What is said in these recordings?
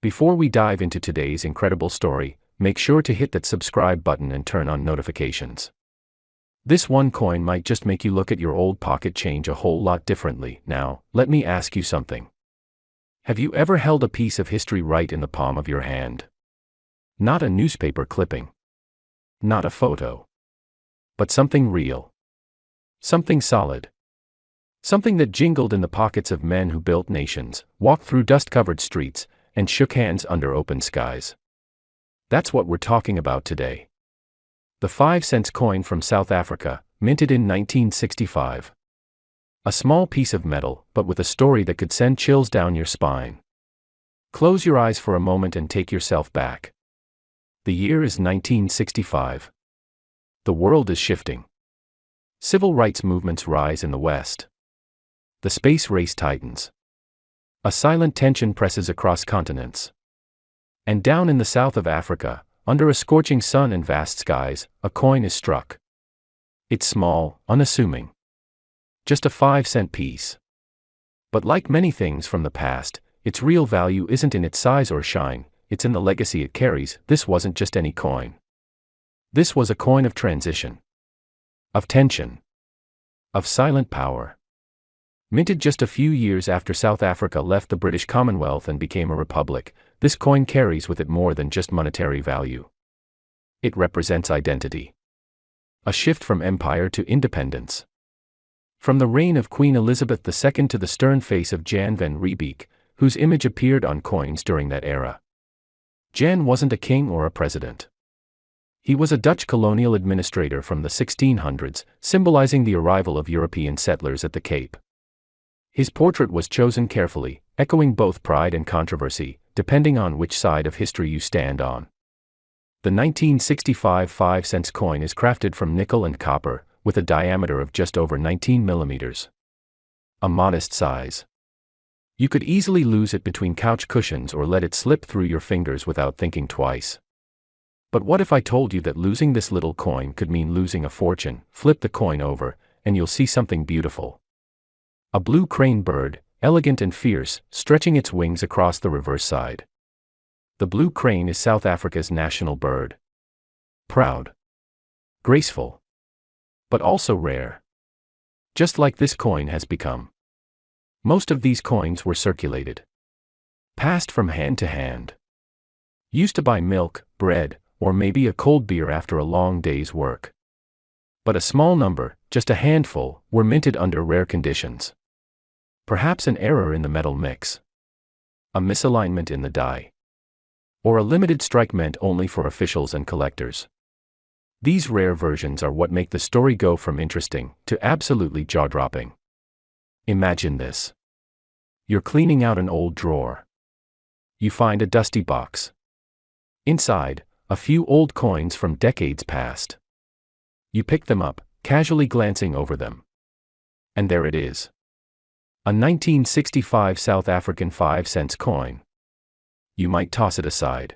Before we dive into today's incredible story, make sure to hit that subscribe button and turn on notifications. This one coin might just make you look at your old pocket change a whole lot differently. Now, let me ask you something. Have you ever held a piece of history right in the palm of your hand? Not a newspaper clipping. Not a photo. But something real. Something solid. Something that jingled in the pockets of men who built nations, walked through dust-covered streets, and shook hands under open skies. That's what we're talking about today. The 5-cent coin from South Africa, minted in 1965. A small piece of metal, but with a story that could send chills down your spine. Close your eyes for a moment and take yourself back. The year is 1965. The world is shifting. Civil rights movements rise in the West. The space race tightens. A silent tension presses across continents. And down in the south of Africa, under a scorching sun and vast skies, a coin is struck. It's small, unassuming. Just a 5-cent piece. But like many things from the past, its real value isn't in its size or shine, it's in the legacy it carries. This wasn't just any coin. This was a coin of transition. Of tension. Of silent power. Minted just a few years after South Africa left the British Commonwealth and became a republic, this coin carries with it more than just monetary value. It represents identity. A shift from empire to independence. From the reign of Queen Elizabeth II to the stern face of Jan van Riebeeck, whose image appeared on coins during that era. Jan wasn't a king or a president. He was a Dutch colonial administrator from the 1600s, symbolizing the arrival of European settlers at the Cape. His portrait was chosen carefully, echoing both pride and controversy, depending on which side of history you stand on. The 1965 5-cent coin is crafted from nickel and copper, with a diameter of just over 19 millimeters. A modest size. You could easily lose it between couch cushions or let it slip through your fingers without thinking twice. But what if I told you that losing this little coin could mean losing a fortune? Flip the coin over, and you'll see something beautiful. A blue crane bird, elegant and fierce, stretching its wings across the reverse side. The blue crane is South Africa's national bird. Proud. Graceful. But also rare. Just like this coin has become. Most of these coins were circulated. Passed from hand to hand. Used to buy milk, bread, or maybe a cold beer after a long day's work. But a small number, just a handful, were minted under rare conditions. Perhaps an error in the metal mix. A misalignment in the die. Or a limited strike meant only for officials and collectors. These rare versions are what make the story go from interesting to absolutely jaw-dropping. Imagine this. You're cleaning out an old drawer. You find a dusty box. Inside, a few old coins from decades past. You pick them up, casually glancing over them. And there it is. A 1965 South African 5-cent coin. You might toss it aside.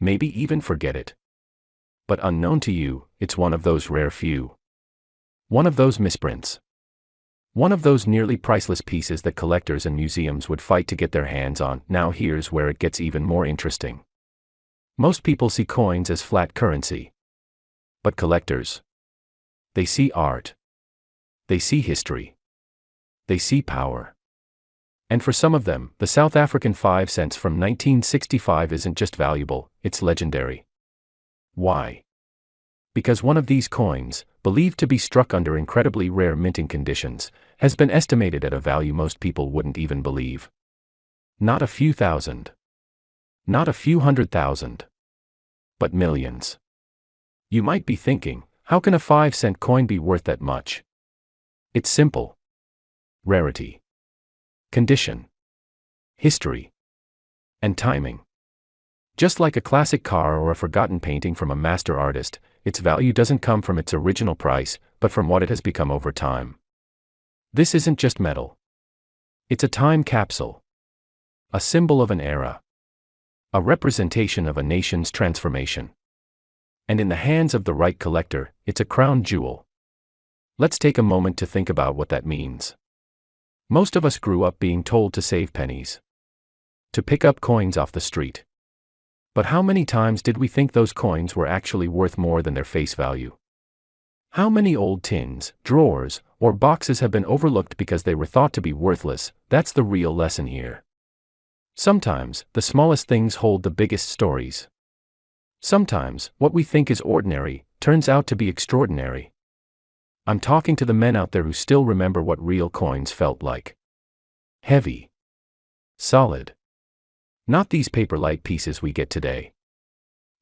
Maybe even forget it. But unknown to you, it's one of those rare few. One of those misprints. One of those nearly priceless pieces that collectors and museums would fight to get their hands on. Now here's where it gets even more interesting. Most people see coins as flat currency. But collectors, they see art. They see history. They see power. And for some of them, the South African 5 cents from 1965 isn't just valuable, it's legendary. Why? Because one of these coins, believed to be struck under incredibly rare minting conditions, has been estimated at a value most people wouldn't even believe. Not a few thousand. Not a few 100,000. But millions. You might be thinking, how can a 5-cent coin be worth that much? It's simple. Rarity. Condition. History. And timing. Just like a classic car or a forgotten painting from a master artist, its value doesn't come from its original price, but from what it has become over time. This isn't just metal. It's a time capsule. A symbol of an era. A representation of a nation's transformation. And in the hands of the right collector, it's a crown jewel. Let's take a moment to think about what that means. Most of us grew up being told to save pennies. to pick up coins off the street. But how many times did we think those coins were actually worth more than their face value? How many old tins, drawers, or boxes have been overlooked because they were thought to be worthless? That's the real lesson here. Sometimes, the smallest things hold the biggest stories. Sometimes, what we think is ordinary turns out to be extraordinary. I'm talking to the men out there who still remember what real coins felt like. Heavy. Solid. Not these paper-light pieces we get today.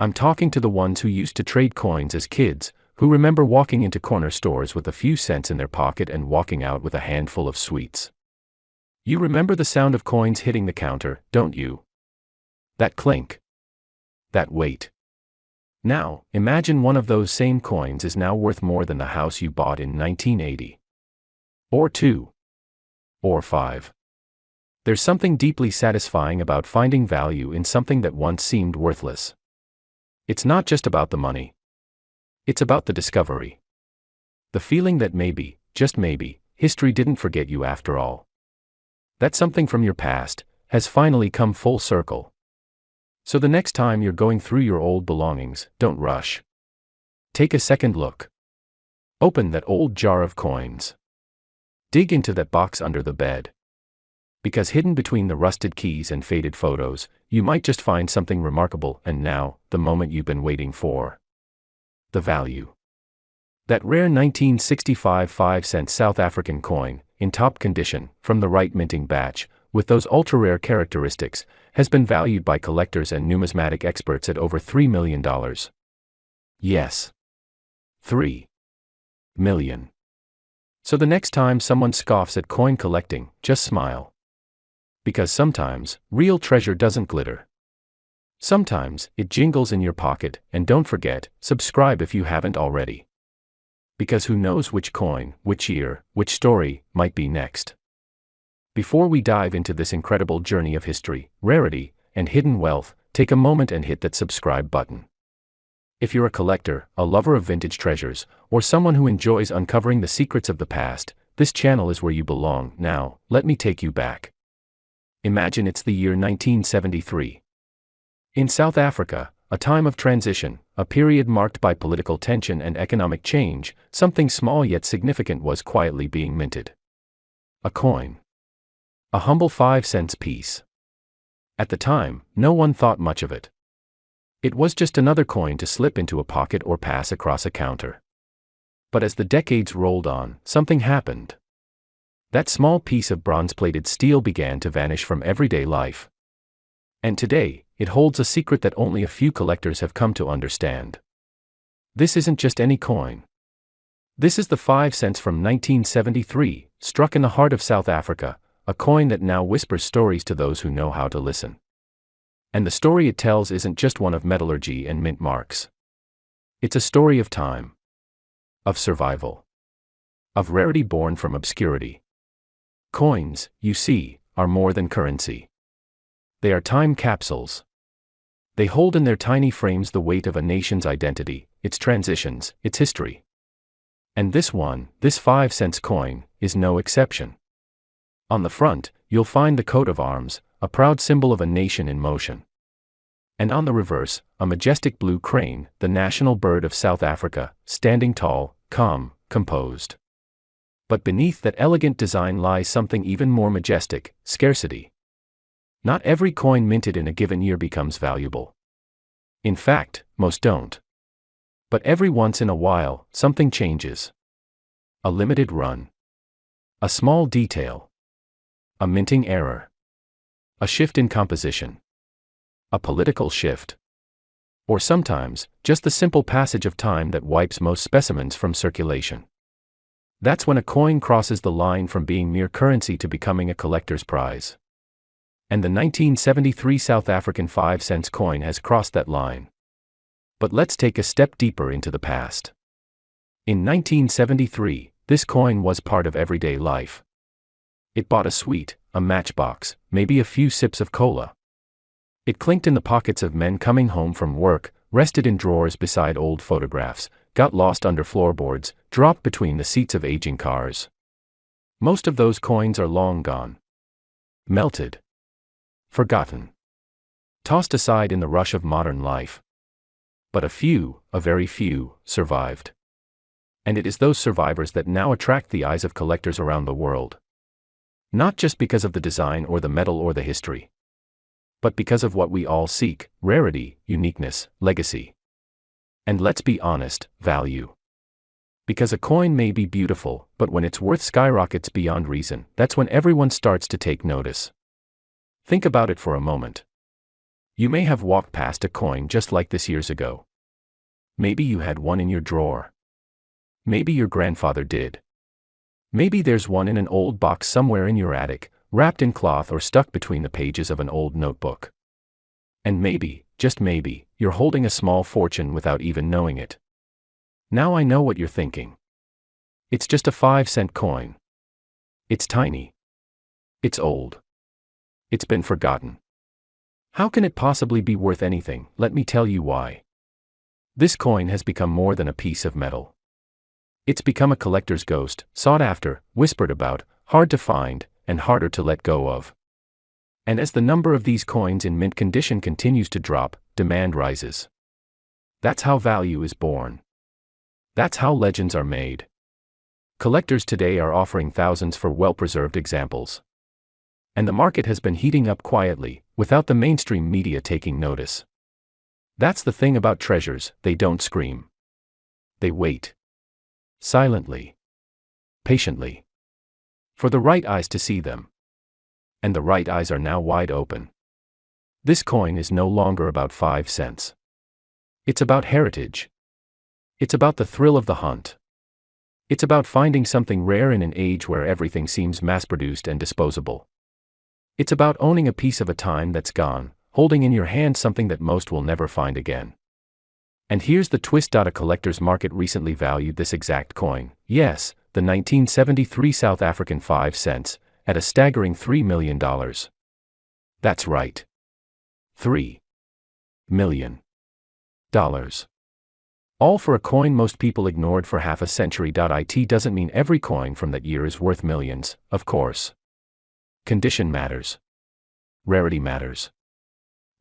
I'm talking to the ones who used to trade coins as kids, who remember walking into corner stores with a few cents in their pocket and walking out with a handful of sweets. You remember the sound of coins hitting the counter, don't you? That clink. That weight. Now, imagine one of those same coins is now worth more than the house you bought in 1980. Or 2. Or 5. There's something deeply satisfying about finding value in something that once seemed worthless. It's not just about the money. It's about the discovery. The feeling that maybe, just maybe, history didn't forget you after all. That something from your past has finally come full circle. So the next time you're going through your old belongings, don't rush. Take a second look. Open that old jar of coins. Dig into that box under the bed. Because hidden between the rusted keys and faded photos, you might just find something remarkable. And now, the moment you've been waiting for. The value. That rare 1965 5-cent South African coin, in top condition, from the right minting batch, with those ultra-rare characteristics, has been valued by collectors and numismatic experts at over $3 million. Yes. 3 million. So the next time someone scoffs at coin collecting, just smile. Because sometimes, real treasure doesn't glitter. Sometimes, it jingles in your pocket, and don't forget, subscribe if you haven't already. Because who knows which coin, which year, which story, might be next. Before we dive into this incredible journey of history, rarity, and hidden wealth, take a moment and hit that subscribe button. If you're a collector, a lover of vintage treasures, or someone who enjoys uncovering the secrets of the past, this channel is where you belong. Now, let me take you back. Imagine it's the year 1973. In South Africa, a time of transition, a period marked by political tension and economic change, something small yet significant was quietly being minted. A coin. A humble 5-cent piece. At the time, no one thought much of it. It was just another coin to slip into a pocket or pass across a counter. But as the decades rolled on, something happened. That small piece of bronze-plated steel began to vanish from everyday life. And today, it holds a secret that only a few collectors have come to understand. This isn't just any coin. This is the 5 cents from 1973, struck in the heart of South Africa, a coin that now whispers stories to those who know how to listen. And the story it tells isn't just one of metallurgy and mint marks. It's a story of time. Of survival. Of rarity born from obscurity. Coins, you see, are more than currency. They are time capsules. They hold in their tiny frames the weight of a nation's identity, its transitions, its history. And this 5 cents coin, is no exception. On the front, you'll find the coat of arms, a proud symbol of a nation in motion. And on the reverse, a majestic blue crane, the national bird of South Africa, standing tall, calm, composed. But beneath that elegant design lies something even more majestic: scarcity. Not every coin minted in a given year becomes valuable. In fact, most don't. But every once in a while, something changes. A limited run. A small detail. A minting error. A shift in composition. A political shift. Or sometimes, just the simple passage of time that wipes most specimens from circulation. That's when a coin crosses the line from being mere currency to becoming a collector's prize. And the 1973 South African 5 cents coin has crossed that line. But let's take a step deeper into the past. In 1973, this coin was part of everyday life. It bought a sweet, a matchbox, maybe a few sips of cola. It clinked in the pockets of men coming home from work, rested in drawers beside old photographs, got lost under floorboards, dropped between the seats of aging cars. Most of those coins are long gone. Melted. forgotten, tossed aside in the rush of modern life. But a very few, survived. And it is those survivors that now attract the eyes of collectors around the world. Not just because of the design or the metal or the history, but because of what we all seek: rarity, uniqueness, legacy. And let's be honest, value. Because a coin may be beautiful, but when its worth skyrockets beyond reason, that's when everyone starts to take notice. Think about it for a moment. You may have walked past a coin just like this years ago. Maybe you had one in your drawer. Maybe your grandfather did. Maybe there's one in an old box somewhere in your attic, wrapped in cloth or stuck between the pages of an old notebook. And maybe, just maybe, you're holding a small fortune without even knowing it. Now I know what you're thinking. It's just a 5-cent coin. It's tiny. It's old. It's been forgotten. How can it possibly be worth anything? Let me tell you why. This coin has become more than a piece of metal. It's become a collector's ghost, sought after, whispered about, hard to find, and harder to let go of. And as the number of these coins in mint condition continues to drop, demand rises. That's how value is born. That's how legends are made. Collectors today are offering thousands for well-preserved examples. And the market has been heating up quietly, without the mainstream media taking notice. That's the thing about treasures: they don't scream. They wait. Silently. Patiently. For the right eyes to see them. And the right eyes are now wide open. This coin is no longer about 5 cents. It's about heritage. It's about the thrill of the hunt. It's about finding something rare in an age where everything seems mass-produced and disposable. It's about owning a piece of a time that's gone, holding in your hand something that most will never find again. And here's the twist: a collector's market recently valued this exact coin, yes, the 1973 South African 5 cents, at a staggering $3 million. That's right. $3 million. All for a coin most people ignored for half a century. It doesn't mean every coin from that year is worth millions, of course. Condition matters. Rarity matters.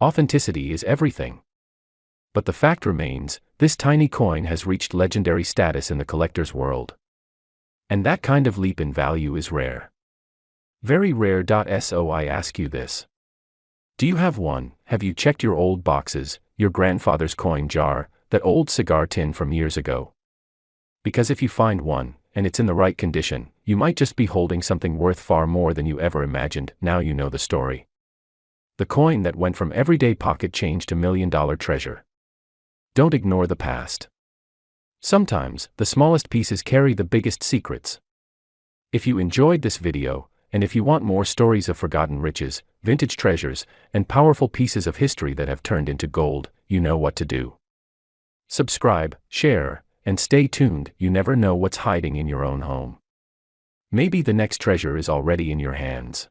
Authenticity is everything. But the fact remains, this tiny coin has reached legendary status in the collector's world. And that kind of leap in value is rare. Very rare. So I ask you this. Do you have one? Have you checked your old boxes, your grandfather's coin jar, that old cigar tin from years ago? Because if you find one, and it's in the right condition, you might just be holding something worth far more than you ever imagined. Now you know the story. The coin that went from everyday pocket change to million-dollar treasure. Don't ignore the past. Sometimes, the smallest pieces carry the biggest secrets. If you enjoyed this video, and if you want more stories of forgotten riches, vintage treasures, and powerful pieces of history that have turned into gold, you know what to do. Subscribe, share, and stay tuned. You never know what's hiding in your own home. Maybe the next treasure is already in your hands.